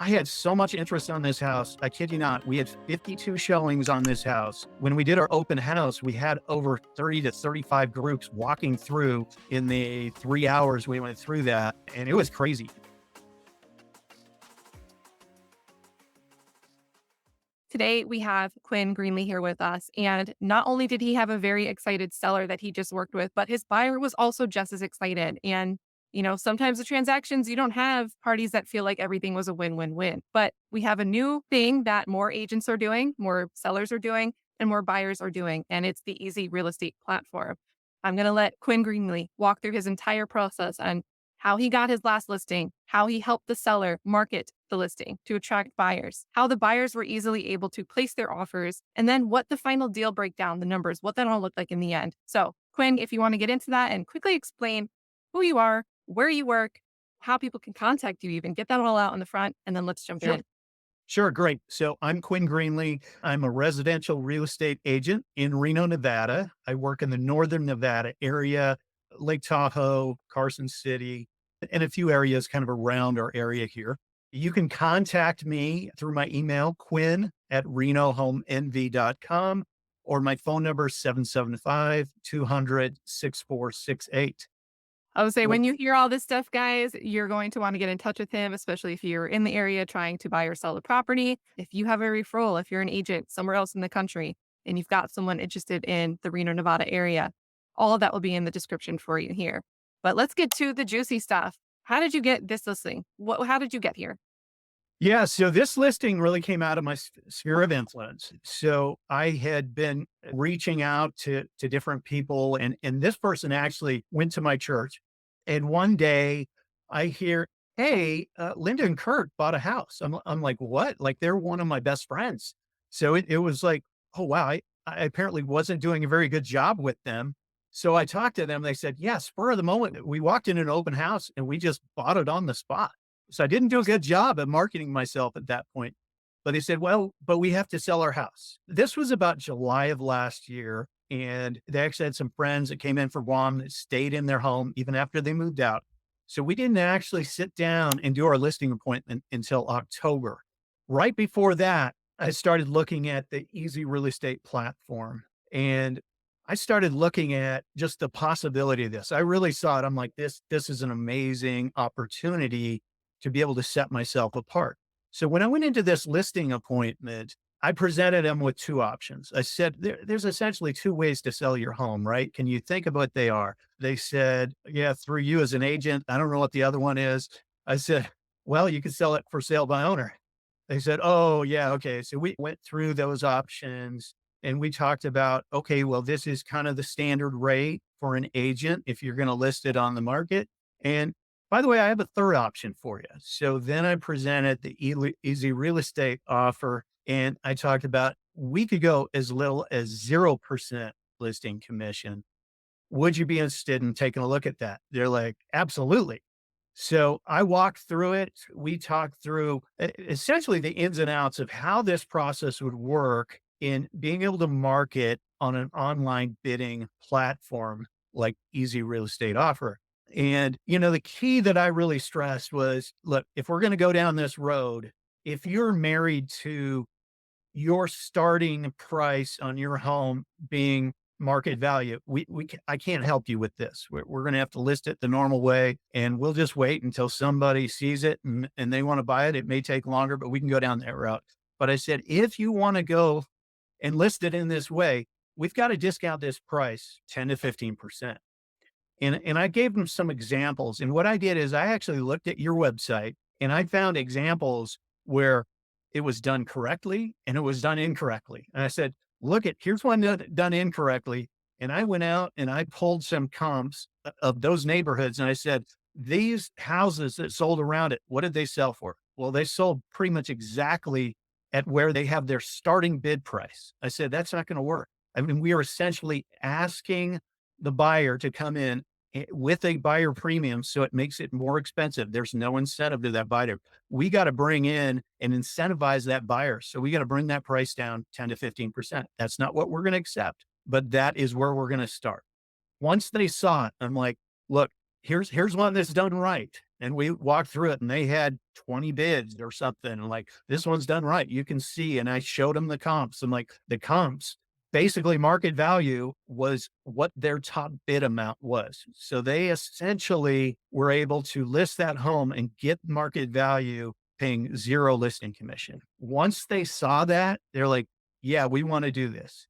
I had so much interest on this house. I kid you not. We had 52 showings on this house. When we did our open house, we had over 30 to 35 groups walking through in the 3 hours we went through that. And it was crazy. Today, we have Quinn Greenly here with us. And not only did he have a very excited seller that he just worked with, but his buyer was also just as excited. And, sometimes the transactions, you don't have parties that feel like everything was a win-win-win. But we have a new thing that more agents are doing, more sellers are doing, and more buyers are doing. And it's the Easy Real Estate platform. I'm going to let Quinn Greenly walk through his entire process and how he got his last listing, how he helped the seller market the listing to attract buyers, how the buyers were easily able to place their offers, and then what the final deal breakdown, the numbers, what that all looked like in the end. So, Quinn, if you want to get into that and quickly explain who you are, where you work, how people can contact you, even get that all out in the front, and then let's jump Sure. in. Sure. Great. So I'm Quinn Greenly. I'm a residential real estate agent in Reno, Nevada. I work in the Northern Nevada area, Lake Tahoe, Carson City, and a few areas kind of around our area here. You can contact me through my email, quinn at renohomenv.com, or my phone number, 775 200 6468. I would say when you hear all this stuff, guys, you're going to want to get in touch with him, especially if you're in the area trying to buy or sell a property. If you have a referral, if you're an agent somewhere else in the country and you've got someone interested in the Reno, Nevada area, all of that will be in the description for you here. But let's get to the juicy stuff. How did you get this listing? How did you get here? Yeah, so this listing really came out of my sphere of influence. So I had been reaching out to different people, and this person actually went to my church. And one day I hear, "Hey, Linda and Kurt bought a house." I'm like, "What?" Like they're one of my best friends. So it was like, "Oh wow, I apparently wasn't doing a very good job with them." So I talked to them. They said, "Yeah, spur of the moment. We walked in an open house and we just bought it on the spot." So I didn't do a good job at marketing myself at that point. But they said, "Well, but we have to sell our house." This was about July of last year. And they actually had some friends that came in for Guam that stayed in their home even after they moved out. So we didn't actually sit down and do our listing appointment until October. Right before that, I started looking at the Easy Real Estate platform, and I started looking at just the possibility of this. I really saw it. I'm like, this is an amazing opportunity to be able to set myself apart. So when I went into this listing appointment, I presented them with two options. I said, there's essentially two ways to sell your home, right? Can you think of what they are? They said, "Yeah, through you as an agent." I don't know what the other one is. I said, "Well, you can sell it for sale by owner." They said, "Oh, yeah, okay." So we went through those options and we talked about, okay, well, this is kind of the standard rate for an agent if you're going to list it on the market. And by the way, I have a third option for you. So then I presented the Easy Real Estate offer, and I talked about we could go as little as 0% listing commission. Would you be interested in taking a look at that? They're like, "Absolutely." So I walked through it. We talked through essentially the ins and outs of how this process would work in being able to market on an online bidding platform like Easy Real Estate Offer. And, the key that I really stressed was, look, if we're going to go down this road, if you're married to your starting price on your home being market value, I can't help you with this. We're going to have to list it the normal way, and we'll just wait until somebody sees it and they want to buy it. It may take longer, but we can go down that route. But I said, if you want to go and list it in this way, we've got to discount this price 10 to 15%. And I gave them some examples. And what I did is I actually looked at your website and I found examples where it was done correctly and it was done incorrectly. And I said, "Look at, here's one done incorrectly." And I went out and I pulled some comps of those neighborhoods. And I said, "These houses that sold around it, what did they sell for?" Well, they sold pretty much exactly at where they have their starting bid price. I said, "That's not going to work." I mean, we are essentially asking the buyer to come in with a buyer premium. So it makes it more expensive. There's no incentive to that buyer. We got to bring in and incentivize that buyer. So we got to bring that price down 10 to 15%. That's not what we're going to accept, but that is where we're going to start. Once they saw it, I'm like, "Look, here's one that's done right." And we walked through it and they had 20 bids or something. Like, this one's done right. You can see. And I showed them the comps. And like the comps, basically market value was what their top bid amount was. So they essentially were able to list that home and get market value paying zero listing commission. Once they saw that, they're like, yeah, we want to do this.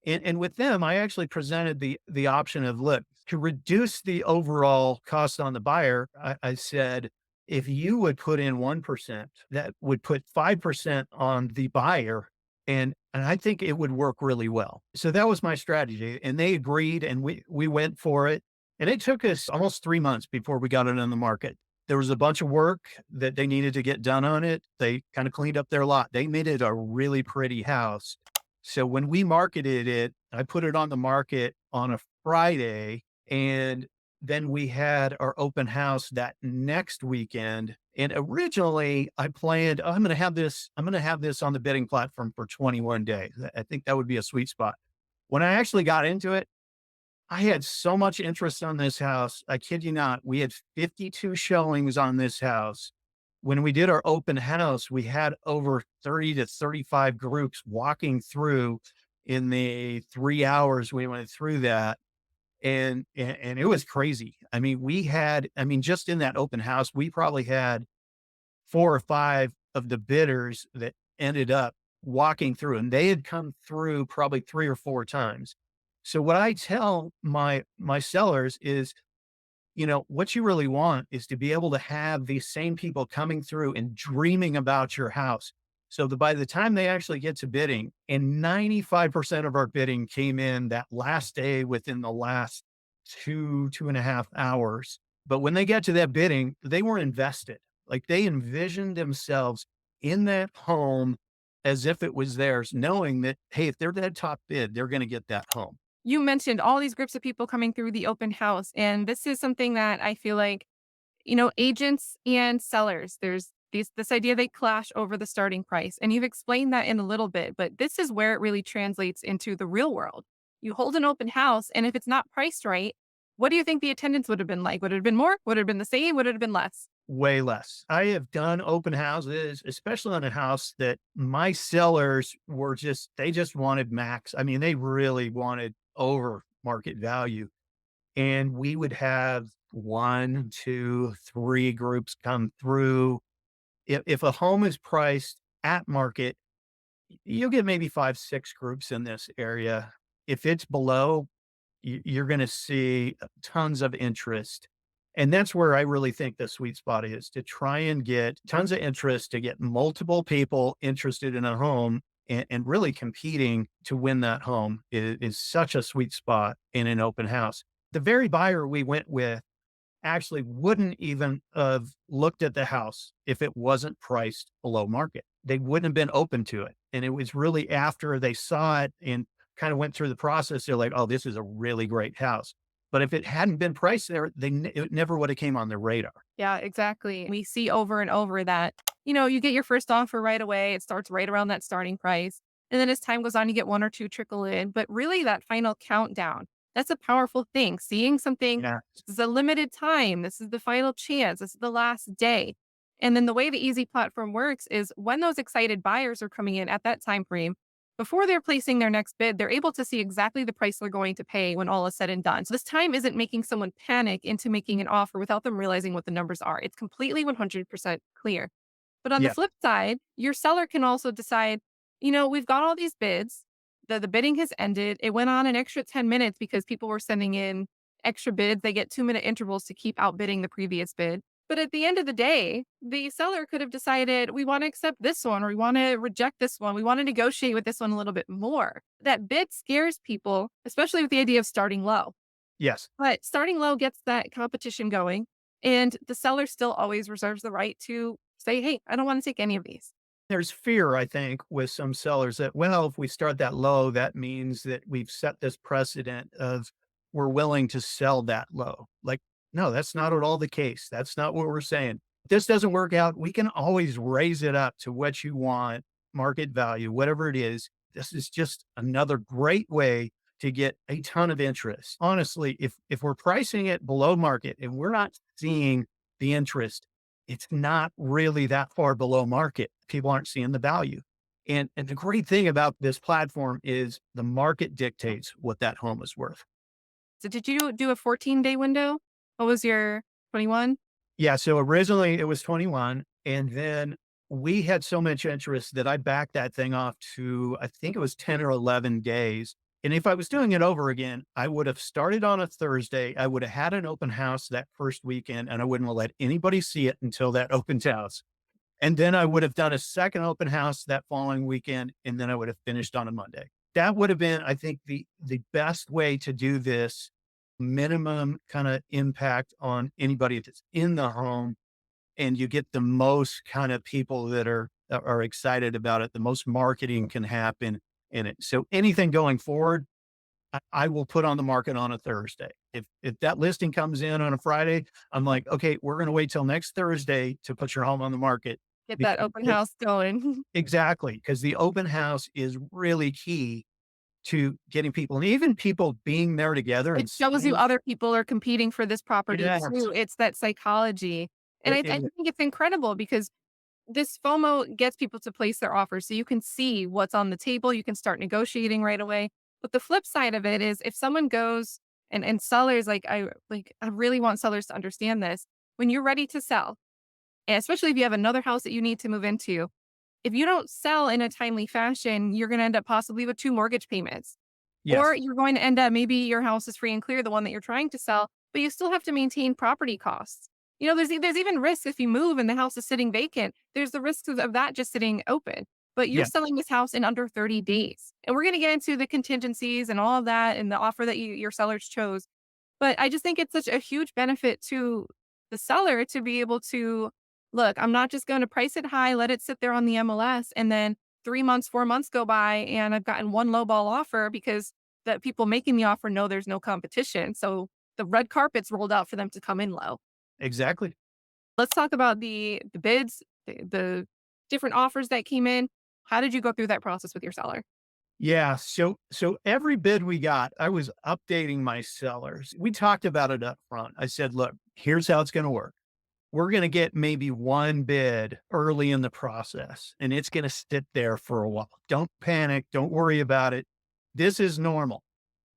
And with them, I actually presented the option of, look, to reduce the overall cost on the buyer, I said, if you would put in 1%, that would put 5% on the buyer. And I think it would work really well. So that was my strategy. And they agreed and we went for it. And it took us almost 3 months before we got it on the market. There was a bunch of work that they needed to get done on it. They kind of cleaned up their lot. They made it a really pretty house. So when we marketed it, I put it on the market on a Friday, and then we had our open house that next weekend. And originally I planned, "Oh, I'm going to have this on the bidding platform for 21 days. I think that would be a sweet spot." When I actually got into it, I had so much interest on this house. I kid you not. We had 52 showings on this house. When we did our open house, we had over 30 to 35 groups walking through in the 3 hours we went through that. And it was crazy. I mean, just in that open house, we probably had 4 or 5 of the bidders that ended up walking through, and they had come through probably 3 or 4 times. So what I tell my sellers is, what you really want is to be able to have these same people coming through and dreaming about your house. So that by the time they actually get to bidding, and 95% of our bidding came in that last day within the last 2.5 hours. But when they get to that bidding, they were invested. Like, they envisioned themselves in that home as if it was theirs, knowing that, hey, if they're that top bid, they're going to get that home. You mentioned all these groups of people coming through the open house. And this is something that I feel like, agents and sellers, there's this idea they clash over the starting price. And you've explained that in a little bit, but this is where it really translates into the real world. You hold an open house, and if it's not priced right, what do you think the attendance would have been like? Would it have been more? Would it have been the same? Would it have been less? Way less. I have done open houses, especially on a house that my sellers they just wanted max. I mean, they really wanted over market value. And we would have 1, 2, 3 groups come through. If a home is priced at market, you'll get maybe 5, 6 groups in this area. If it's below, you're going to see tons of interest. And that's where I really think the sweet spot is, to try and get tons of interest, to get multiple people interested in a home, and really competing to win that home is such a sweet spot in an open house. The very buyer we went with actually wouldn't even have looked at the house if it wasn't priced below market. They wouldn't have been open to it. And it was really after they saw it and kind of went through the process, they're like, "Oh, this is a really great house." But if it hadn't been priced there, it never would have came on their radar. Yeah, exactly. We see over and over that, you get your first offer right away. It starts right around that starting price. And then as time goes on, you get one or two trickle in. But really, that final countdown, that's a powerful thing. Seeing something, Yeah. this is a limited time. This is the final chance. This is the last day. And then the way the easy platform works is when those excited buyers are coming in at that time frame, before they're placing their next bid, they're able to see exactly the price they're going to pay when all is said and done. So this time isn't making someone panic into making an offer without them realizing what the numbers are. It's completely 100% clear. But on the Yeah. flip side, your seller can also decide, we've got all these bids. The bidding has ended. It went on an extra 10 minutes because people were sending in extra bids. They get 2-minute intervals to keep outbidding the previous bid. But at the end of the day, the seller could have decided, we want to accept this one or we want to reject this one. We want to negotiate with this one a little bit more. That bid scares people, especially with the idea of starting low. Yes. But starting low gets that competition going. And the seller still always reserves the right to say, hey, I don't want to take any of these. There's fear, I think, with some sellers that, well, if we start that low, that means that we've set this precedent of we're willing to sell that low. Like, no, that's not at all the case. That's not what we're saying. If this doesn't work out, we can always raise it up to what you want, market value, whatever it is. This is just another great way to get a ton of interest. Honestly, if we're pricing it below market and we're not seeing the interest, it's not really that far below market. People aren't seeing the value. And the great thing about this platform is the market dictates what that home is worth. So did you do a 14-day window? What was your 21? Yeah, so originally it was 21, and then we had so much interest that I backed that thing off to, I think it was 10 or 11 days. And if I was doing it over again, I would have started on a Thursday. I would have had an open house that first weekend, and I wouldn't have let anybody see it until that open house. And then I would have done a second open house that following weekend, and then I would have finished on a Monday. That would have been, I think, the best way to do this, minimum kind of impact on anybody that's in the home, and you get the most kind of people that are excited about it. The most marketing can happen in it. So anything going forward, I will put on the market on a Thursday. If that listing comes in on a Friday, I'm like, okay, we're going to wait till next Thursday to put your home on the market. Get Be- that open house going. Exactly, because the open house is really key to getting people, and even people being there together It and shows you seeing. other people are competing for this property Yes, too. It's that psychology. And I it- think it's incredible because this FOMO gets people to place their offers so you can see what's on the table. You can start negotiating right away. But the flip side of it is if someone goes and sellers I really want sellers to understand this. When you're ready to sell, and especially if you have another house that you need to move into, if you don't sell in a timely fashion, you're going to end up possibly with two mortgage payments. Or yes, you're going to end up maybe your house is free and clear, the one that you're trying to sell, but you still have to maintain property costs. There's even risks if you move and the house is sitting vacant. There's the risks of that just sitting open. But you're yeah, selling this house in under 30 days. And we're going to get into the contingencies and all of that and the offer that your sellers chose. But I just think it's such a huge benefit to the seller to be able to look, I'm not just going to price it high, let it sit there on the MLS, and then 3 months, 4 months go by, and I've gotten one lowball offer because the people making the offer know there's no competition. So the red carpet's rolled out for them to come in low. exactly. Let's talk about the bids, the different offers that came in. How did you go through that process with your seller? Yeah. So every bid we got, I was updating my sellers. We talked about it up front. I said, look, here's how it's going to work. We're going to get maybe one bid early in the process, and it's going to sit there for a while. Don't panic. Don't worry about it. This is normal.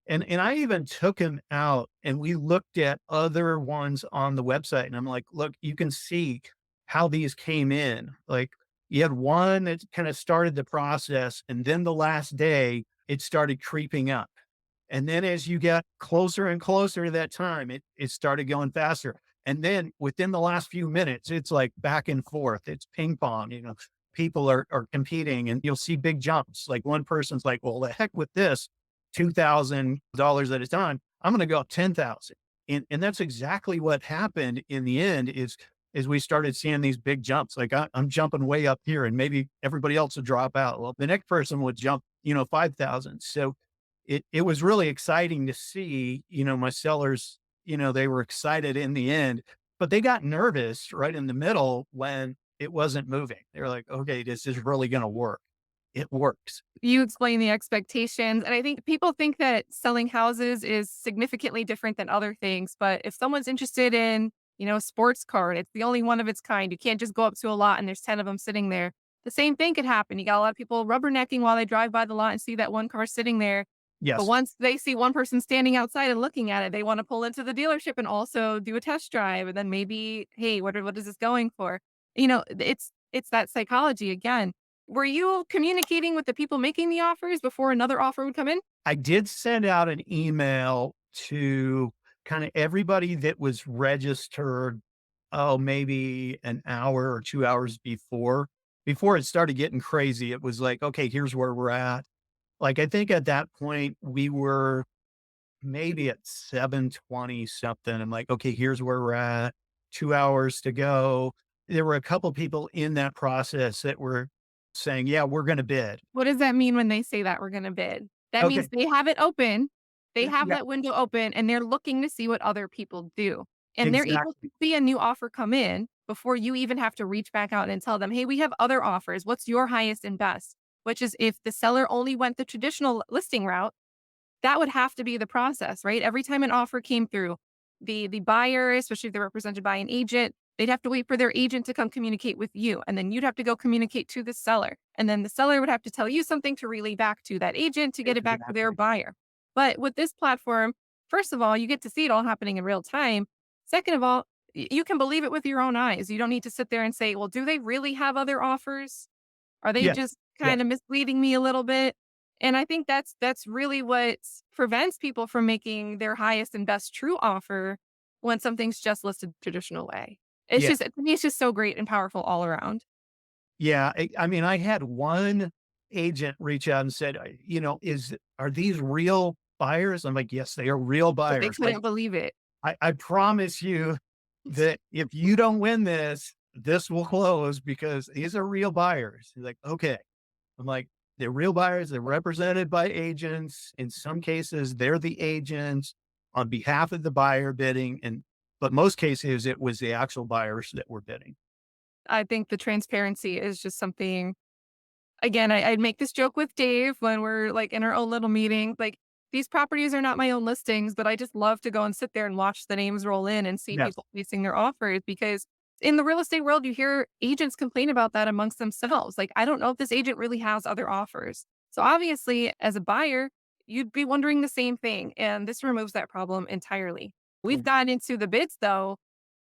And I even took him out and we looked at other ones on the website, and I'm like, "Look, you can see how these came in." Like, you had one that kinda started the process, and then the last day, it started creeping up. And then as you get closer and closer to that time, it started going faster. And then within the last few minutes, it's like back and forth. It's ping pong, people are competing and you'll see big jumps. Like one person's like, well, the heck with this $2,000 at a time. I'm going to go up 10,000. And that's exactly what happened in the end is we started seeing these big jumps. Like I'm jumping way up here and maybe everybody else would drop out. Well, the next person would jump, 5,000. So it was really exciting to see, my sellers, they were excited in the end, but they got nervous right in the middle when it wasn't moving. They were like, okay, this is really going to work. It works. You explain the expectations. And I think people think that selling houses is significantly different than other things. But if someone's interested in, a sports car and it's the only one of its kind, you can't just go up to a lot and there's 10 of them sitting there. The same thing could happen. You got a lot of people rubbernecking while they drive by the lot and see that one car sitting there. But Yes. once they see one person standing outside and looking at it, they want to pull into the dealership and also do a test drive. And then maybe, hey, what is this going for? It's that psychology again. Were you communicating with the people making the offers before another offer would come in? I did send out an email to kind of everybody that was registered, oh, maybe an hour or 2 hours before it started getting crazy. It was like, okay, here's where we're at. Like, I think at that point we were maybe at 7:20 something. I'm like, okay, here's where we're at. 2 hours to go. There were a couple people in that process that were saying, yeah, we're going to bid. What does that mean when they say that we're gonna bid? That means Okay. they have it open, they have Yeah, that window open, and they're looking to see what other people do. And they're able to exactly. see a new offer come in before you even have to reach back out and tell them, "Hey, we have other offers. What's your highest and best?" Which is if the seller only went the traditional listing route, that would have to be the process, right? Every time an offer came through, the buyer, especially if they're represented by an agent, They'd have to wait for their agent to come communicate with you. And then you'd have to go communicate to the seller. And then the seller would have to tell you something to relay back to that agent to get it back to their Exactly. buyer. But with this platform, first of all, you get to see it all happening in real time. Second of all, you can believe it with your own eyes. You don't need to sit there and say, well, do they really have other offers? Are they Yes. just kind Yes. of misleading me a little bit? And I think that's really what prevents people from making their highest and best true offer when something's just listed the traditional way. It's Yeah. just, to me, it's just so great and powerful all around. Yeah. I mean, I had one agent reach out and said, are these real buyers? I'm like, yes, they are real But they buyers. Like, couldn't believe it. I promise you that if you don't win this, this will close because these are real buyers. He's like, okay. I'm like, they're real buyers. They're represented by agents. In some cases, they're the agents on behalf of the buyer bidding. But most cases, it was the actual buyers that were bidding. I think the transparency is just something. Again, I'd make this joke with Dave when we're, like, in our own little meeting, like, "These properties are not my own listings, but I just love to go and sit there and watch the names roll in and see Yes. people placing their offers," because in the real estate world, you hear agents complain about that amongst themselves, like, "I don't know if this agent really has other offers." So, obviously, as a buyer, you'd be wondering the same thing, and this removes that problem entirely. We've gotten into the bids, though.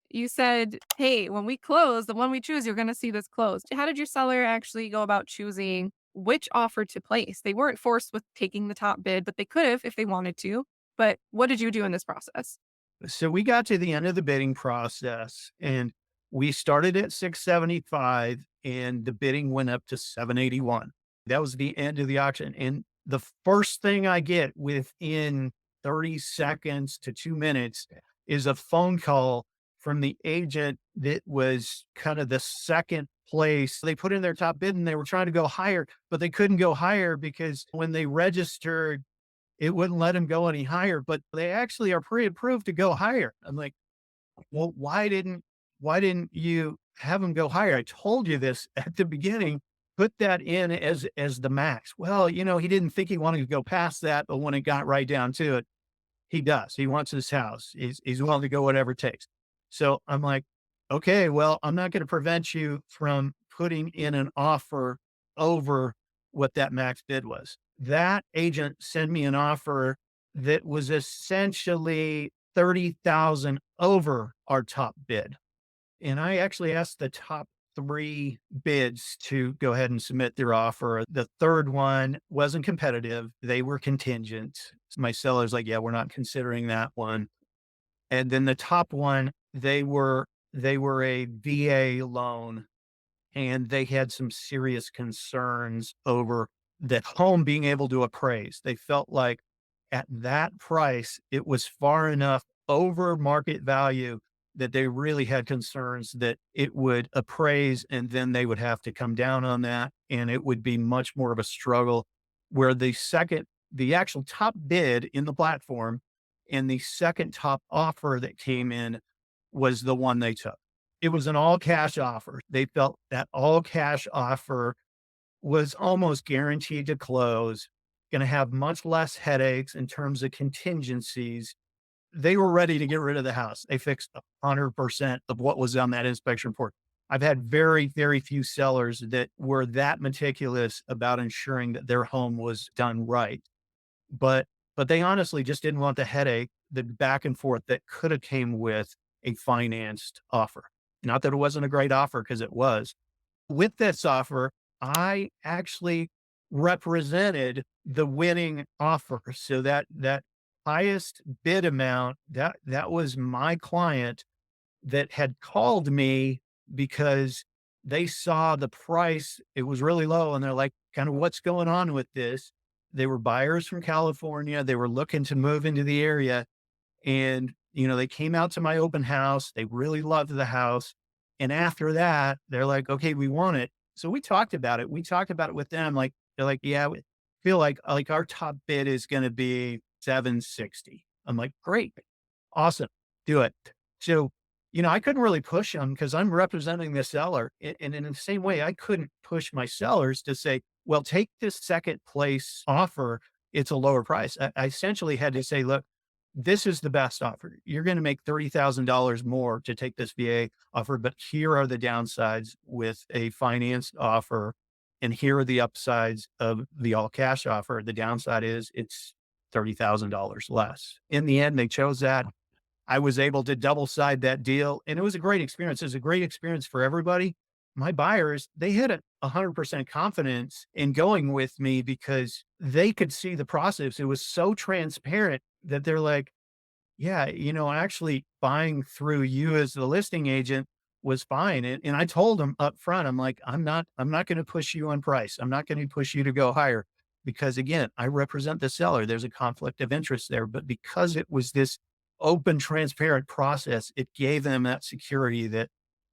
You said, "Hey, when we close, the one we choose, you're gonna see this closed." How did your seller actually go about choosing which offer to place? They weren't forced with taking the top bid, but they could have if they wanted to. But what did you do in this process? So we got to the end of the bidding process and we started at 675 and the bidding went up to 781. That was the end of the auction. And the first thing I get within 30 seconds to 2 minutes is a phone call from the agent that was kind of the second place. They put in their top bid and they were trying to go higher, but they couldn't go higher because when they registered it wouldn't let him go any higher, but they actually are pre-approved to go higher. I'm like, well, why didn't you have him go higher? I told you this at the beginning. Put that in as the max. Well, he didn't think he wanted to go past that, but when it got right down to it, he does. He wants his house. He's willing to go whatever it takes. So I'm like, okay, well, I'm not going to prevent you from putting in an offer over what that max bid was. That agent sent me an offer that was essentially 30,000 over our top bid. And I actually asked the top three bids to go ahead and submit their offer. The third one wasn't competitive. They were contingent. My seller's like, yeah, we're not considering that one. And then the top one, they were a VA loan and they had some serious concerns over the home being able to appraise. They felt like at that price, it was far enough over market value that they really had concerns that it would appraise and then they would have to come down on that. And it would be much more of a struggle where the actual top bid in the platform and the second top offer that came in was the one they took. It was an all cash offer. They felt that all cash offer was almost guaranteed to close, gonna have much less headaches in terms of contingencies. They were ready to get rid of the house. They fixed 100% of what was on that inspection report. I've had very, very few sellers that were that meticulous about ensuring that their home was done right. But but they honestly just didn't want the headache, the back and forth that could have came with a financed offer. Not that it wasn't a great offer because it was. With this offer, I actually represented the winning offer. So that highest bid amount, that was my client that had called me because they saw the price, it was really low, and they're like, "Kinda what's going on with this?" They were buyers from California, they were looking to move into the area, and, they came out to my open house, they really loved the house, and after that, they're like, "Okay, we want it." So we talked about it. We talked about it with them, like, they're like, "Yeah, we feel like our top bid is gonna be 760." I'm like, "Great, awesome, do it." So, I couldn't really push them because 'cause I'm representing the seller, and in the same way, I couldn't push my sellers to say, "Well, take this second place offer, it's a lower price." I essentially had to say, "Look, this is the best offer. You're going to make $30,000 more to take this VA offer, but here are the downsides with a financed offer. And here are the upsides of the all cash offer. The downside is it's $30,000 less. In the end, they chose that. I was able to double side that deal, and it was a great experience. It was a great experience for everybody. My buyers, they had 100% confidence in going with me because they could see the process. It was so transparent that they're like, yeah, actually buying through you as the listing agent was fine. And I told them up front, I'm like, I'm not going to push you on price. I'm not going to push you to go higher because again, I represent the seller. There's a conflict of interest there. But because it was this open, transparent process, it gave them that security that,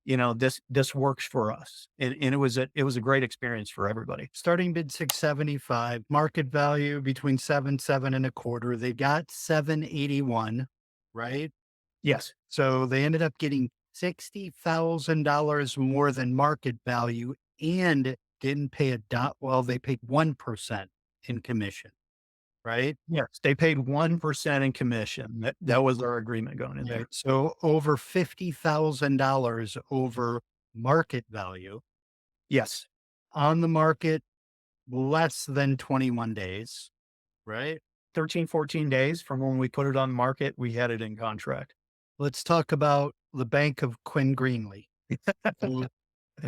this works for us. And it was a great experience for everybody. Starting bid 675, market value between seven and a quarter. They got 781, right? Yes. So they ended up getting $60,000 more than market value and didn't pay a dot. Well, they paid 1% in commission, right? Yes. They paid 1% in commission. That was our agreement going in there. Right. So over $50,000 over market value Yes. on the market, less than 21 days, right? 13, 14 days from when we put it on the market, we had it in contract. Let's talk about the bank of Quinn Greenly. So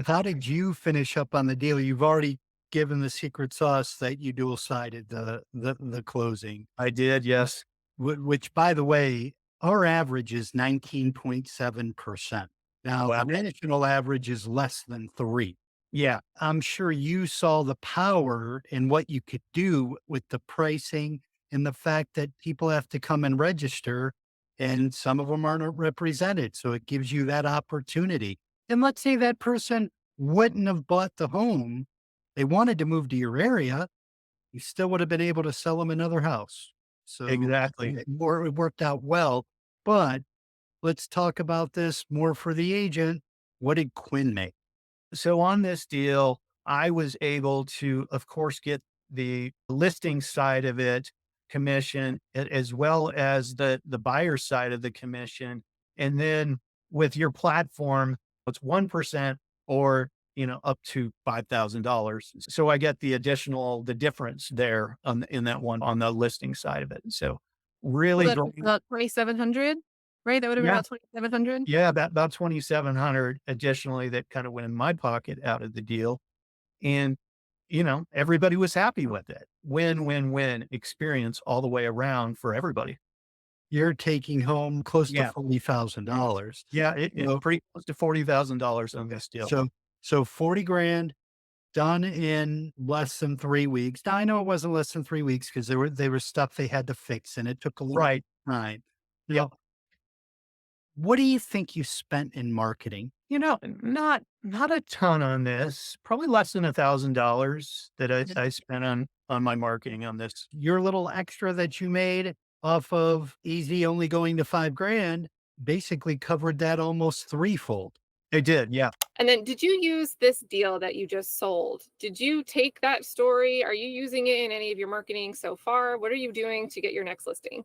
how did you finish up on the deal? You've already given the secret sauce that you dual sided the closing, I did. Yes. which by the way, our average is 19.7%. Now Wow. the national average is less than 3. Yeah. I'm sure you saw the power in what you could do with the pricing and the fact that people have to come and register and some of them aren't represented. So it gives you that opportunity. And let's say that person wouldn't have bought the home. They wanted to move to your area. You still would have been able to sell them another house. So Exactly. it worked out well. But let's talk about this more for the agent. What did Quinn make? So on this deal, I was able to, of course, get the listing side of it commission as well as the buyer side of the commission. And then with your platform, it's 1% or, up to $5,000. So I get the difference there in that one on the listing side of it. So So really that great. about 2,700, right? That would have been Yeah. about 2,700. Yeah, about 2,700 additionally that kind of went in my pocket out of the deal. And, everybody was happy with it. Win, win, win experience all the way around for everybody. You're taking home close to Yeah. $40,000. Yeah, it's So, pretty close to $40,000 on this deal. so 40 grand done in less than 3 weeks. Now I know it wasn't less than 3 weeks because there was stuff they had to fix and it took a little Right. time. Yep. Now, what do you think you spent in marketing? Not a ton on this, probably less than $1,000 that I spent on my marketing on this. Your little extra that you made off of easy only going to 5 grand basically covered that almost threefold. It did. Yeah. And then did you use this deal that you just sold? Did you take that story? Are you using it in any of your marketing so far? What are you doing to get your next listing?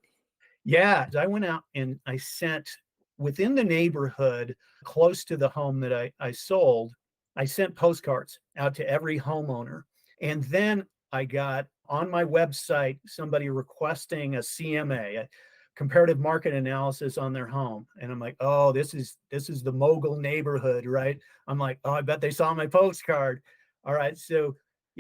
Yeah, I went out and I sent within the neighborhood close to the home that I sold, I sent postcards out to every homeowner. And then I got on my website somebody requesting a CMA, a comparative market analysis on their home. And I'm like, oh, this is the mogul neighborhood, right? I'm like, oh, I bet they saw my postcard. All right. So,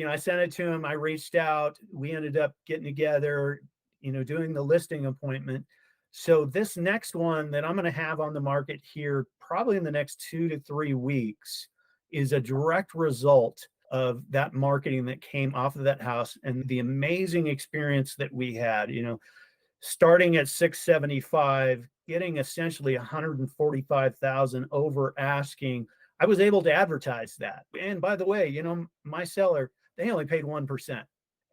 I sent it to him. I reached out. We ended up getting together, doing the listing appointment. So this next one that I'm going to have on the market here, probably in the next 2 to 3 weeks, is a direct result of that marketing that came off of that house and the amazing experience that we had, starting at 675, getting essentially 145,000 over asking. I was able to advertise that. And by the way, my seller, they only paid 1%.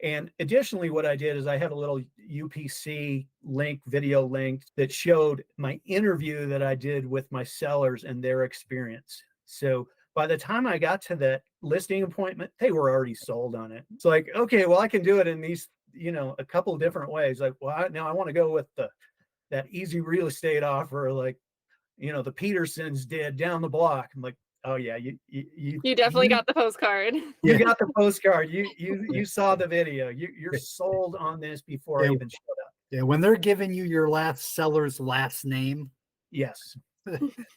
And additionally, what I did is I had a little UPC video link that showed my interview that I did with my sellers and their experience. So by the time I got to the listing appointment, they were already sold on it. It's like, okay, well, I can do it in these, a couple of different ways. Like, well, now I want to go with the that easy real estate offer, like, the Petersons did down the block. I'm like, oh yeah, You definitely got the postcard. you Yeah. got the postcard. You saw the video. You're sold on this before I Yeah. even showed up. Yeah. When they're giving you your last seller's last name, Yes,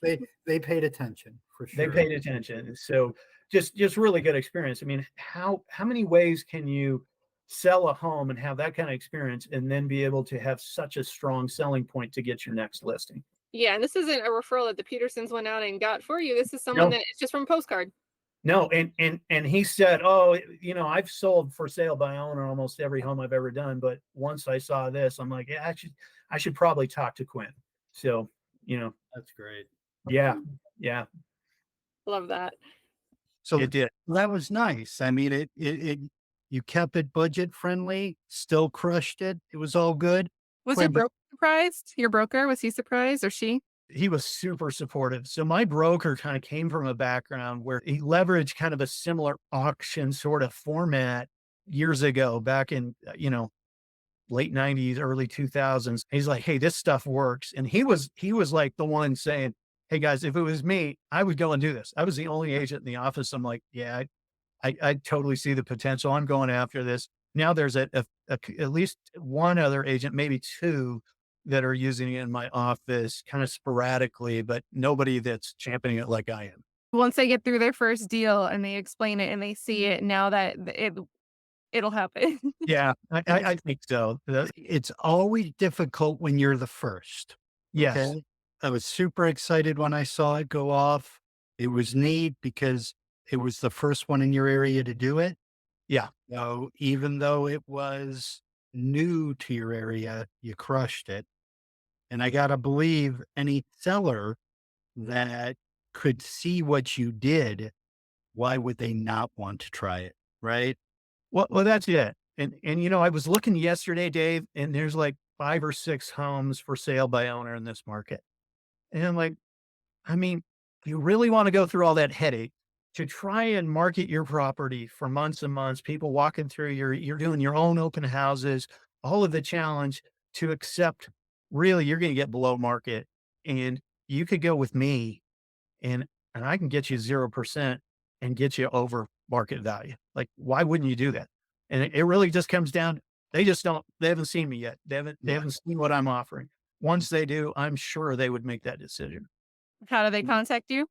they paid attention for they sure. paid attention. So just really good experience. I mean, how many ways can you sell a home and have that kind of experience and then be able to have such a strong selling point to get your next listing? Yeah, and this isn't a referral that the Petersons went out and got for you. This is someone No, that it's just from postcard. no, and he said, "Oh, I've sold for sale by owner almost every home I've ever done, but once I saw this, I'm like, yeah, I should probably talk to Quinn." So, That's great. yeah, yeah, Love that. So it did. that was nice. I mean, you kept it budget friendly, still crushed it. It was all good. Was your Quinn, broker surprised? Your broker, was he surprised or she? He was super supportive. So my broker kind of came from a background where he leveraged kind of a similar auction sort of format years ago, back in late 90s, early 2000s. He's like, "Hey, this stuff works." And he was like the one saying, "Hey guys, if it was me, I would go and do this." I was the only agent in the office. I'm like, "Yeah, I totally see the potential. I'm going after this." Now there's at least one other agent, maybe two, that are using it in my office kind of sporadically, but nobody that's championing it like I am. Once they get through their first deal and they explain it and they see it, now that it'll happen. Yeah, I think so. it's always difficult when you're the first. Yes. Okay. I was super excited when I saw it go off. It was neat because it was the first one in your area to do it. Yeah. So even though it was new to your area, you crushed it. And I got to believe any seller that could see what you did, why would they not want to try it? Right. Well, that's it. And I was looking yesterday, Dave, and there's like 5 or 6 homes for sale by owner in this market. And I'm like, I mean, you really want to go through all that headache to try and market your property for months and months, people walking through you're doing your own open houses, all of the challenge to accept really you're going to get below market. And you could go with me and I can get you 0% and get you over market value. Like, why wouldn't you do that? And it really just comes down, they haven't seen me yet. They Yeah. haven't seen what I'm offering. Once they do, I'm sure they would make that decision. How do they contact you?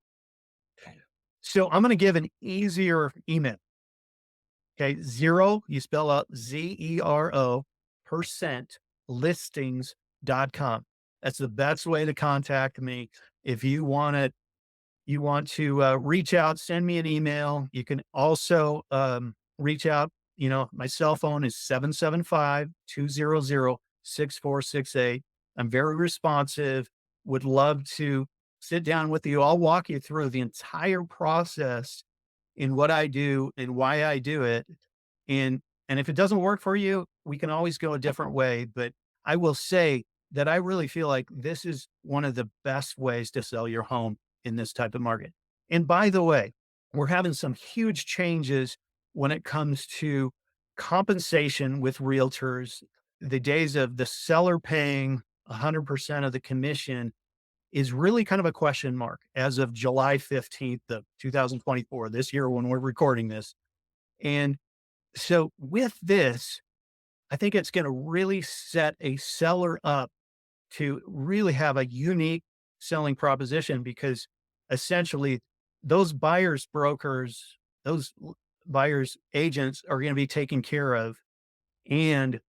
So I'm going to give an easier email. Okay. Zero, you spell out ZERO percent listings.com. That's the best way to contact me. If you want to reach out, send me an email. You can also reach out. My cell phone is 775-200-6468. I'm very responsive, would love to sit down with you. I'll walk you through the entire process in what I do and why I do it. And if it doesn't work for you, we can always go a different way. But I will say that I really feel like this is one of the best ways to sell your home in this type of market. And by the way, we're having some huge changes when it comes to compensation with realtors. The days of the seller paying 100% of the commission is really kind of a question mark as of July 15th of 2024, this year when we're recording this. And so with this, I think it's going to really set a seller up to really have a unique selling proposition because essentially those buyers brokers, buyers agents are going to be taken care of. And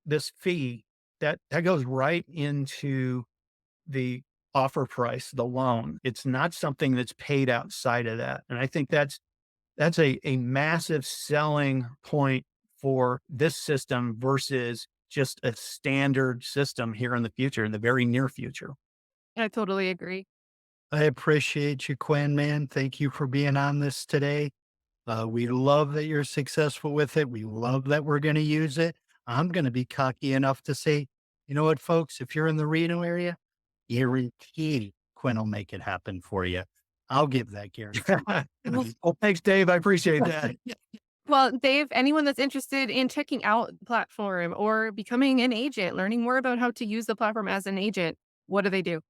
this fee that goes right into the offer price, the loan. It's not something that's paid outside of that. And I think that's a massive selling point for this system versus just a standard system here in the future, in the very near future. I totally agree. I appreciate you, Quinn, man. Thank you for being on this today. We love that you're successful with it. We love that we're going to use it. I'm going to be cocky enough to say, you know what, folks, if you're in the Reno area, guarantee Quinn will make it happen for you. I'll give that guarantee. Well, thanks, Dave. I appreciate that. Well, Dave, anyone that's interested in checking out the platform or becoming an agent, learning more about how to use the platform as an agent, what do they do?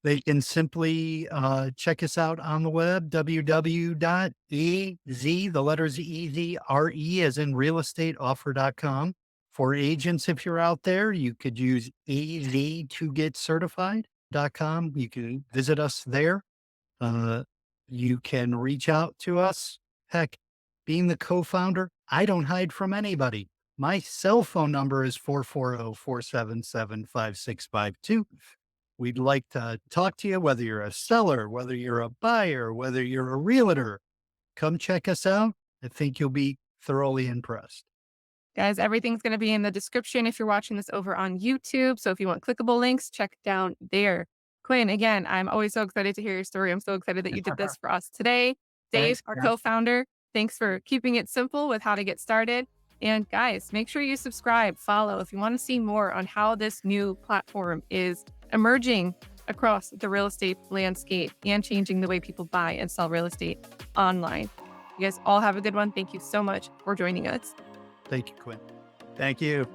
They can simply check us out on the web, www.ez, the letters EZRE as in real estate offer.com. For agents, if you're out there, you could use EZ to get certified.com. You can visit us there. Uh, you can reach out to us. Heck, being the co-founder, I don't hide from anybody. My cell phone number is 440-477-5652. We'd like to talk to you, whether you're a seller, whether you're a buyer, whether you're a realtor. Come check us out. I think you'll be thoroughly impressed. Guys, everything's going to be in the description if you're watching this over on YouTube. So if you want clickable links, check down there. Quinn, again, I'm always so excited to hear your story. I'm so excited that you did this for us today. Dave, Thanks. our Yeah. co-founder, thanks for keeping it simple with how to get started. And guys, make sure you subscribe, follow if you want to see more on how this new platform is emerging across the real estate landscape and changing the way people buy and sell real estate online. You guys all have a good one. Thank you so much for joining us. Thank you, Quinn. Thank you.